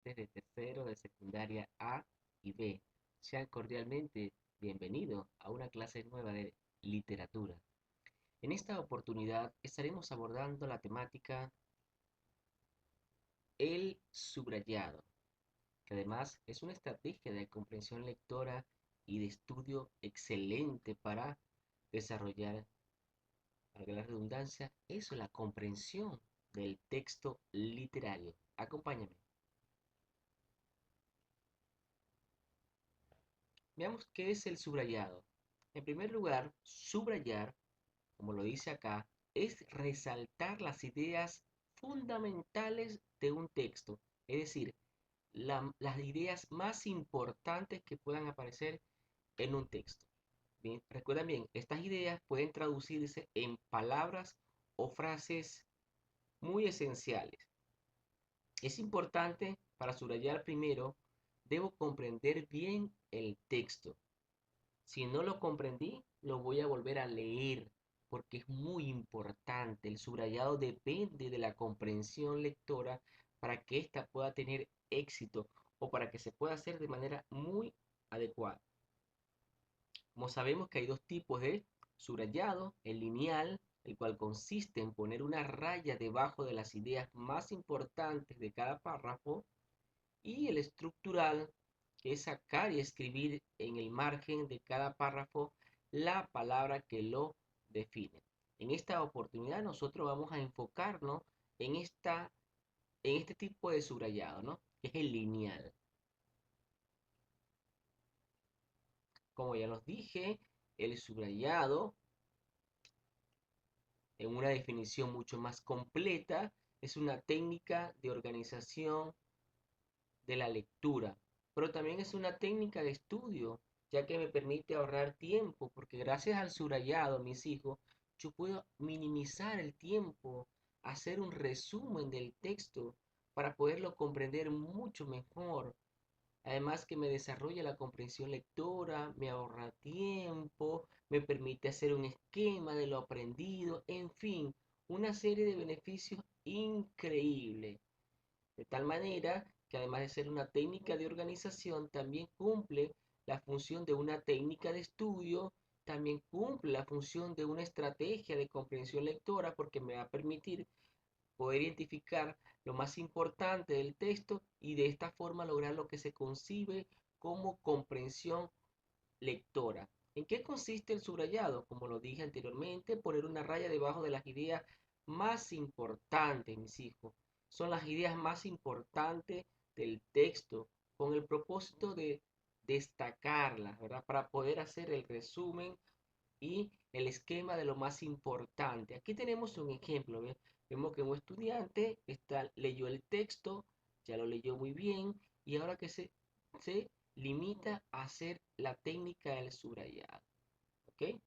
estudiantes de tercero de secundaria A y B. Sean cordialmente bienvenidos a una clase nueva de literatura. En esta oportunidad estaremos abordando la temática el subrayado, que además es una estrategia de comprensión lectora y de estudio excelente para desarrollar, valga la redundancia, eso, la comprensión del texto literario. Acompáñame. Veamos qué es el subrayado. En primer lugar, subrayar, como lo dice acá, es resaltar las ideas fundamentales de un texto, es decir, las ideas más importantes que puedan aparecer en un texto. Bien, recuerden bien, estas ideas pueden traducirse en palabras o frases muy esenciales. Es importante para subrayar primero, debo comprender bien el texto. Si no lo comprendí, lo voy a volver a leer porque es muy importante. El subrayado depende de la comprensión lectora para que ésta pueda tener éxito o para que se pueda hacer de manera muy adecuada. Como sabemos que hay dos tipos de subrayado, el lineal, el cual consiste en poner una raya debajo de las ideas más importantes de cada párrafo, y el estructural, que es sacar y escribir en el margen de cada párrafo la palabra que lo define. En esta oportunidad nosotros vamos a enfocarnos en este tipo de subrayado, ¿no? Que es el lineal. Como ya los dije, el subrayado, en una definición mucho más completa, es una técnica de organización de la lectura, pero también es una técnica de estudio, ya que me permite ahorrar tiempo, porque gracias al subrayado, mis hijos, yo puedo minimizar el tiempo, hacer un resumen del texto para poderlo comprender mucho mejor. Además que me desarrolla la comprensión lectora, me ahorra tiempo, me permite hacer un esquema de lo aprendido, en fin, una serie de beneficios increíbles. De tal manera que además de ser una técnica de organización, también cumple la función de una técnica de estudio, también cumple la función de una estrategia de comprensión lectora porque me va a permitir poder identificar lo más importante del texto y de esta forma lograr lo que se concibe como comprensión lectora. ¿En qué consiste el subrayado? Como lo dije anteriormente, poner una raya debajo de las ideas más importantes, mis hijos. Son las ideas más importantes del texto, con el propósito de destacarlas, ¿verdad? Para poder hacer el resumen y el esquema de lo más importante. Aquí tenemos un ejemplo. ¿Ves? Vemos que un estudiante leyó el texto, ya lo leyó muy bien, y ahora que se limita a hacer la técnica del subrayado. ¿Ok?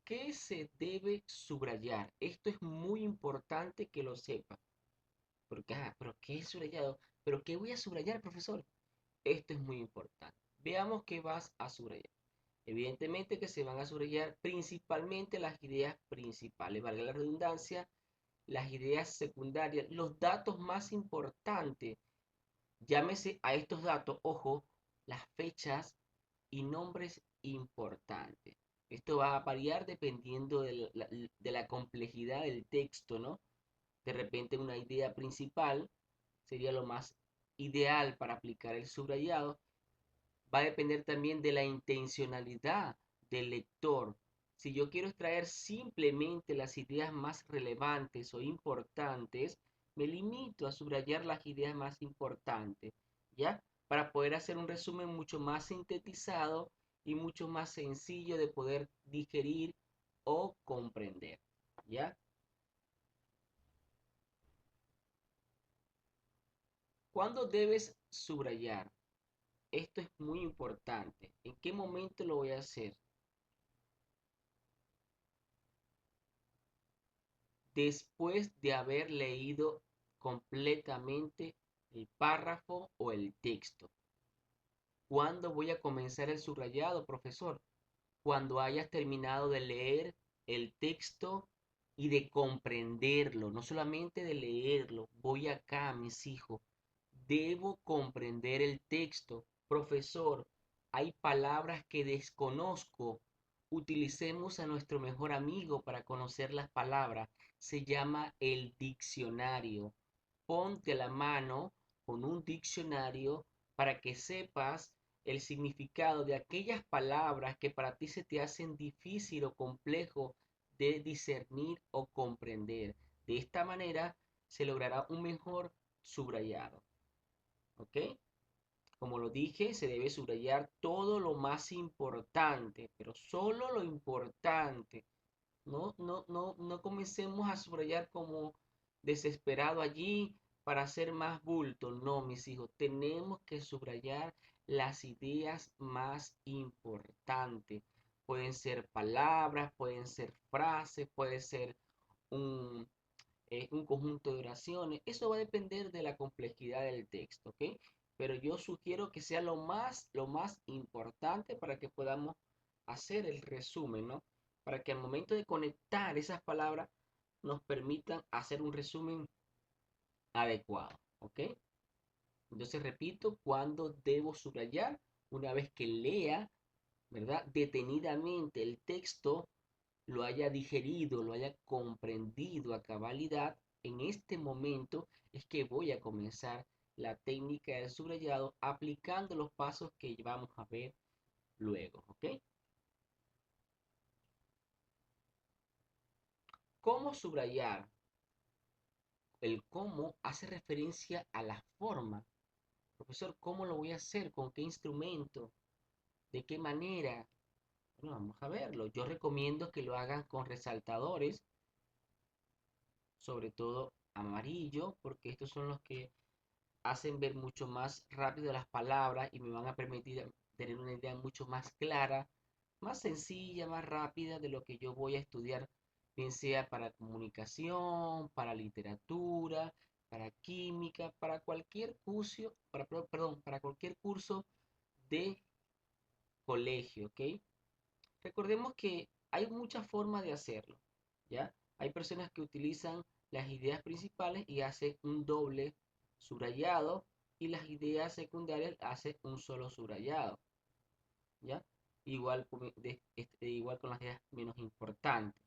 ¿Qué se debe subrayar? Esto es muy importante que lo sepa. Porque, pero ¿qué es subrayado? ¿Pero qué voy a subrayar, profesor? Esto es muy importante. Veamos qué vas a subrayar. Evidentemente que se van a subrayar principalmente las ideas principales, valga la redundancia, las ideas secundarias, los datos más importantes. Llámese a estos datos, ojo, las fechas y nombres importantes. Esto va a variar dependiendo de la complejidad del texto, ¿no? De repente una idea principal sería lo más ideal para aplicar el subrayado. Va a depender también de la intencionalidad del lector. Si yo quiero extraer simplemente las ideas más relevantes o importantes, me limito a subrayar las ideas más importantes, ¿ya? Para poder hacer un resumen mucho más sintetizado y mucho más sencillo de poder digerir o comprender, ¿ya? ¿Cuándo debes subrayar? Esto es muy importante. ¿En qué momento lo voy a hacer? Después de haber leído completamente el párrafo o el texto. ¿Cuándo voy a comenzar el subrayado, profesor? Cuando hayas terminado de leer el texto y de comprenderlo, no solamente de leerlo. Voy acá, mis hijos, debo comprender el texto. Profesor, hay palabras que desconozco. Utilicemos a nuestro mejor amigo para conocer las palabras. Se llama el diccionario. Ponte a la mano con un diccionario para que sepas el significado de aquellas palabras que para ti se te hacen difícil o complejo de discernir o comprender. De esta manera se logrará un mejor subrayado. ¿Ok? Como lo dije, se debe subrayar todo lo más importante, pero solo lo importante. No comencemos a subrayar como desesperado allí para hacer más bulto. No, mis hijos, tenemos que subrayar las ideas más importantes. Pueden ser palabras, pueden ser frases, puede ser un, un conjunto de oraciones. Eso va a depender de la complejidad del texto, ¿ok? Pero yo sugiero que sea lo más importante para que podamos hacer el resumen, ¿no? Para que al momento de conectar esas palabras nos permitan hacer un resumen adecuado, ¿ok? Entonces repito, cuando debo subrayar, una vez que lea, ¿verdad? Detenidamente el texto, lo haya digerido, lo haya comprendido a cabalidad, en este momento es que voy a comenzar la técnica del subrayado aplicando los pasos que vamos a ver luego, ¿ok? ¿Cómo subrayar? El cómo hace referencia a la forma. Profesor, ¿cómo lo voy a hacer? ¿Con qué instrumento? ¿De qué manera? Bueno, vamos a verlo. Yo recomiendo que lo hagan con resaltadores, sobre todo amarillo, porque estos son los que hacen ver mucho más rápido las palabras y me van a permitir tener una idea mucho más clara, más sencilla, más rápida de lo que yo voy a estudiar, bien sea para comunicación, para literatura, para química, para cualquier curso, para cualquier curso de colegio, ¿ok? Recordemos que hay muchas formas de hacerlo, ¿ya? Hay personas que utilizan las ideas principales y hacen un doble subrayado y las ideas secundarias hacen un solo subrayado, ¿ya? Igual con las ideas menos importantes.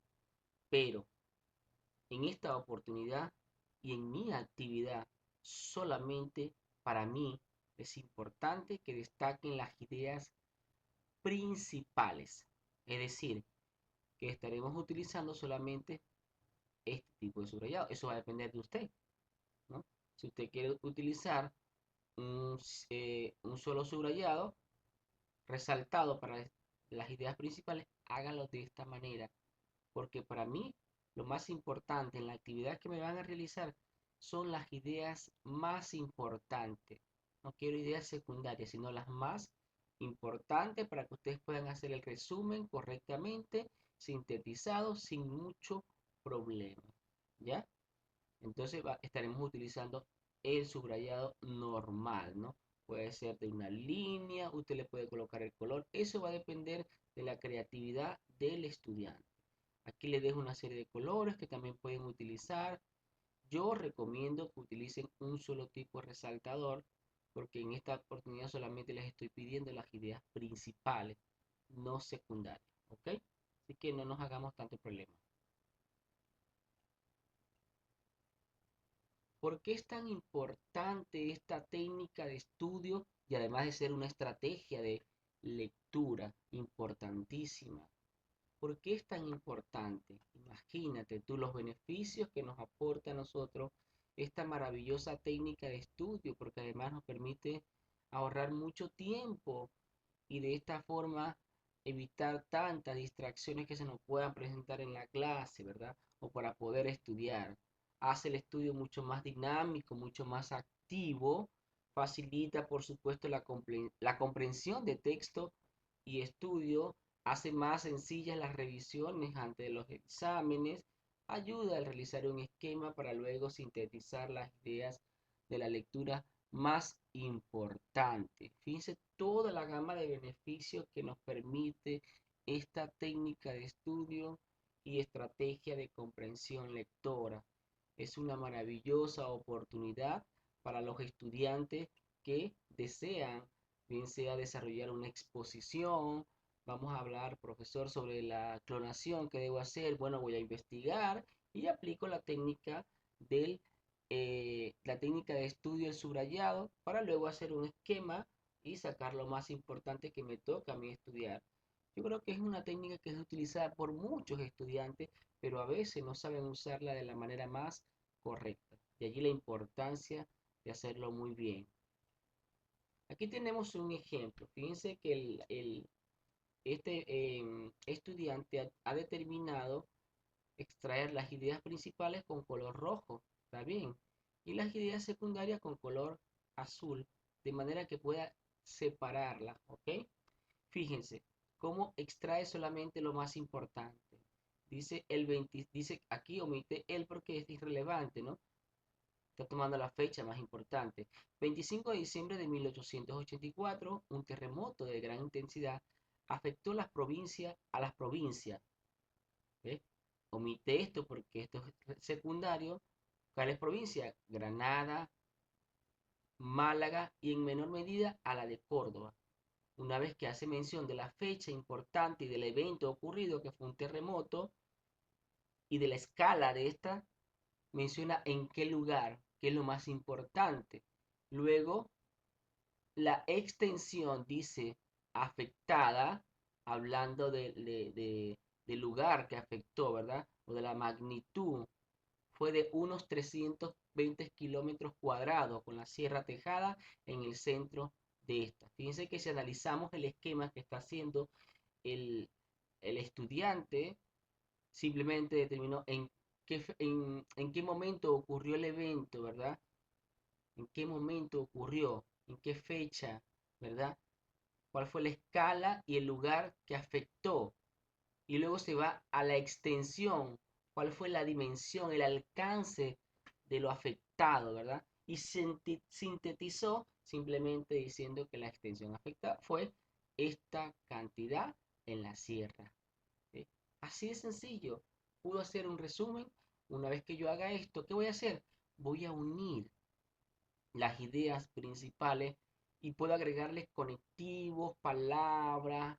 Pero en esta oportunidad y en mi actividad, solamente para mí es importante que destaquen las ideas principales. Es decir, que estaremos utilizando solamente este tipo de subrayado. Eso va a depender de usted, ¿no? Si usted quiere utilizar un solo subrayado resaltado para las ideas principales, hágalo de esta manera, porque para mí lo más importante en la actividad que me van a realizar son las ideas más importantes. No quiero ideas secundarias, sino las más importantes para que ustedes puedan hacer el resumen correctamente, sintetizado, sin mucho problema. ¿Ya? Entonces estaremos utilizando el subrayado normal, ¿no? Puede ser de una línea, usted le puede colocar el color, eso va a depender de la creatividad del estudiante. Aquí les dejo una serie de colores que también pueden utilizar. Yo recomiendo que utilicen un solo tipo de resaltador porque en esta oportunidad solamente les estoy pidiendo las ideas principales, no secundarias, ¿ok? Así que no nos hagamos tanto problema. ¿Por qué es tan importante esta técnica de estudio y además de ser una estrategia de lectura importantísima? ¿Por qué es tan importante? Imagínate tú los beneficios que nos aporta a nosotros esta maravillosa técnica de estudio, porque además nos permite ahorrar mucho tiempo y de esta forma evitar tantas distracciones que se nos puedan presentar en la clase, ¿verdad? O para poder estudiar. Hace el estudio mucho más dinámico, mucho más activo, facilita, por supuesto, la comprensión de texto y estudio, hace más sencillas las revisiones ante los exámenes, ayuda a realizar un esquema para luego sintetizar las ideas de la lectura más importante. Fíjense toda la gama de beneficios que nos permite esta técnica de estudio y estrategia de comprensión lectora. Es una maravillosa oportunidad para los estudiantes que desean, bien sea desarrollar una exposición. Vamos a hablar, profesor, sobre la clonación, ¿qué debo hacer? Bueno, voy a investigar y aplico la técnica de estudio del subrayado para luego hacer un esquema y sacar lo más importante que me toca a mí estudiar. Yo creo que es una técnica que es utilizada por muchos estudiantes, pero a veces no saben usarla de la manera más correcta. De allí la importancia de hacerlo muy bien. Aquí tenemos un ejemplo. Fíjense que este estudiante ha determinado extraer las ideas principales con color rojo, ¿está bien? Y las ideas secundarias con color azul, de manera que pueda separarlas, ¿ok? Fíjense cómo extrae solamente lo más importante. Dice aquí omite el porque es irrelevante, ¿no? Está tomando la fecha más importante. 25 de diciembre de 1884, un terremoto de gran intensidad afectó a las provincias. ¿Ve? Omite esto porque esto es secundario. ¿Cuáles provincias? Granada, Málaga y en menor medida a la de Córdoba. Una vez que hace mención de la fecha importante y del evento ocurrido, que fue un terremoto, y de la escala de esta, menciona en qué lugar, que es lo más importante. Luego, la extensión dice afectada, hablando del lugar que afectó, ¿verdad? O de la magnitud. Fue de unos 320 kilómetros cuadrados, con la Sierra Tejada en el centro de esta. Fíjense que si analizamos el esquema que está haciendo el, el estudiante, simplemente determinó en qué momento ocurrió el evento, ¿verdad? En qué momento ocurrió, en qué fecha, ¿verdad? Cuál fue la escala y el lugar que afectó. Y luego se va a la extensión, cuál fue la dimensión, el alcance de lo afectado, ¿verdad? Y sintetizó simplemente diciendo que la extensión afectada fue esta cantidad en la sierra. ¿Sí? Así de sencillo. Puedo hacer un resumen. Una vez que yo haga esto, ¿qué voy a hacer? Voy a unir las ideas principales y puedo agregarles conectivos, palabras,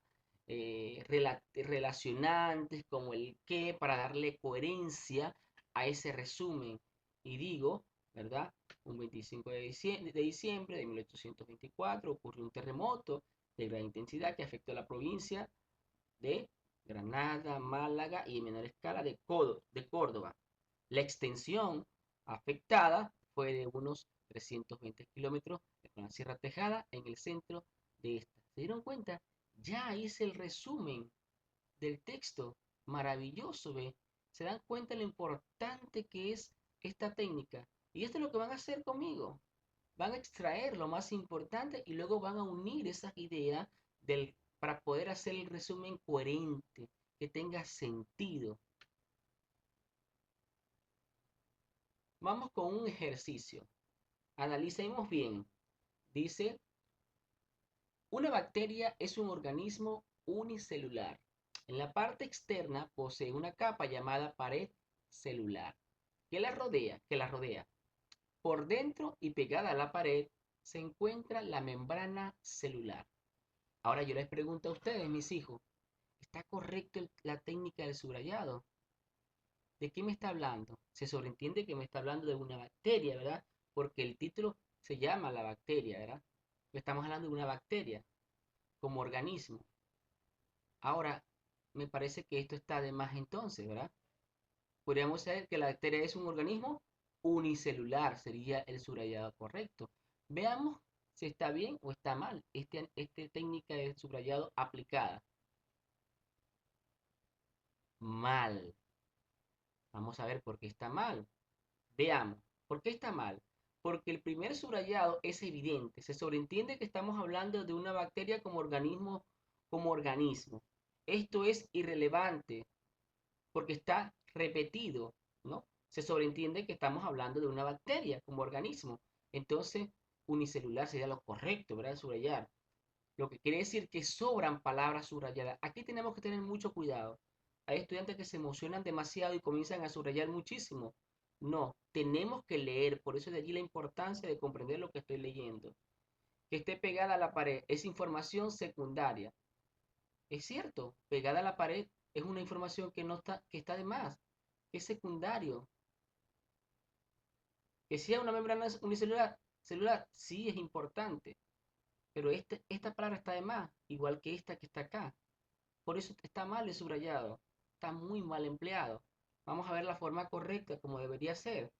relacionantes como el qué para darle coherencia a ese resumen. Y digo, ¿verdad? Un 25 de diciembre de 1824 ocurrió un terremoto de gran intensidad que afectó a la provincia de Granada, Málaga y en menor escala de Córdoba. La extensión afectada fue de unos 320 kilómetros con la Sierra Tejada en el centro de esta. ¿Se dieron cuenta? Ya hice el resumen del texto. Maravilloso, ¿ve? ¿Se dan cuenta lo importante que es esta técnica? Y esto es lo que van a hacer conmigo. Van a extraer lo más importante y luego van a unir esas ideas para poder hacer el resumen coherente, que tenga sentido. Vamos con un ejercicio. Analicemos bien. Dice, una bacteria es un organismo unicelular. En la parte externa posee una capa llamada pared celular que la rodea. Por dentro y pegada a la pared se encuentra la membrana celular. Ahora yo les pregunto a ustedes, mis hijos, ¿está correcto la técnica del subrayado? ¿De qué me está hablando? Se sobreentiende que me está hablando de una bacteria, ¿verdad? Porque el título se llama la bacteria, ¿verdad? Estamos hablando de una bacteria como organismo. Ahora, me parece que esto está de más entonces, ¿verdad? Podríamos saber que la bacteria es un organismo unicelular, sería el subrayado correcto. Veamos si está bien o está mal esta técnica de subrayado aplicada. Mal. Vamos a ver por qué está mal. Veamos, ¿por qué está mal? Porque el primer subrayado es evidente. Se sobreentiende que estamos hablando de una bacteria como organismo. Esto es irrelevante porque está repetido, ¿no? Se sobreentiende que estamos hablando de una bacteria como organismo. Entonces, unicelular sería lo correcto, ¿verdad? Subrayar. Lo que quiere decir que sobran palabras subrayadas. Aquí tenemos que tener mucho cuidado. Hay estudiantes que se emocionan demasiado y comienzan a subrayar muchísimo. No, tenemos que leer, por eso de allí la importancia de comprender lo que estoy leyendo. Que esté pegada a la pared es información secundaria. Es cierto, pegada a la pared es una información que no está, que está de más, que es secundario. Que sea una membrana celular, sí es importante, pero esta palabra está de más, igual que esta que está acá. Por eso está mal el subrayado, está muy mal empleado. Vamos a ver la forma correcta como debería ser,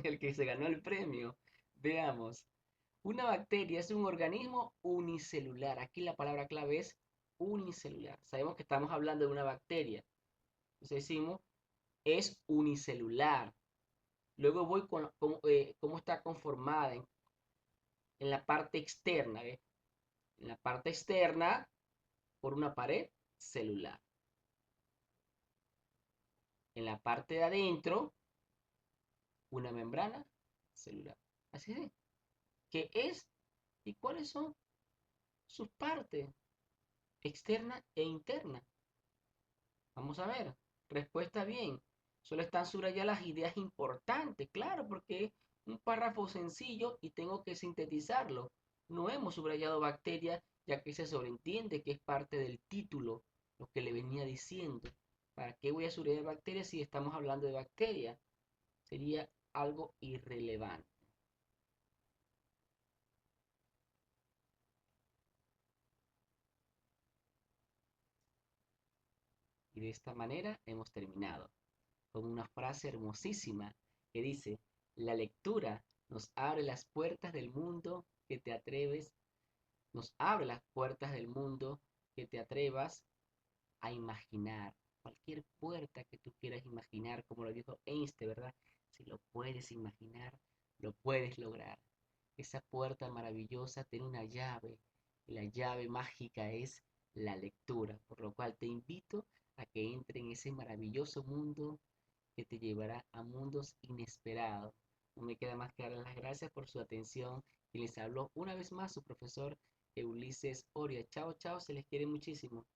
el que se ganó el premio. Veamos. Una bacteria es un organismo unicelular. Aquí la palabra clave es unicelular. Sabemos que estamos hablando de una bacteria. Entonces decimos, es unicelular. Luego voy con cómo está conformada en la parte externa. ¿Ves? En la parte externa, por una pared celular. En la parte de adentro, una membrana celular. Así es. ¿Qué es y cuáles son sus partes externa e interna? Vamos a ver. Respuesta bien. Solo están subrayadas las ideas importantes, claro, porque es un párrafo sencillo y tengo que sintetizarlo. No hemos subrayado bacterias, ya que se sobreentiende que es parte del título, lo que le venía diciendo. ¿Para qué voy a subrayar bacterias si estamos hablando de bacterias? Sería algo irrelevante. Y de esta manera hemos terminado con una frase hermosísima que dice, la lectura nos abre las puertas del mundo que te atreves, nos abre las puertas del mundo que te atrevas a imaginar. Cualquier puerta que tú quieras imaginar, como lo dijo Einstein, ¿verdad? Si lo puedes imaginar, lo puedes lograr. Esa puerta maravillosa tiene una llave y la llave mágica es la lectura, por lo cual te invito a que entre en ese maravilloso mundo que te llevará a mundos inesperados. No me queda más que darles las gracias por su atención y les habló una vez más su profesor Ulises Oria. Chao, chao, se les quiere muchísimo.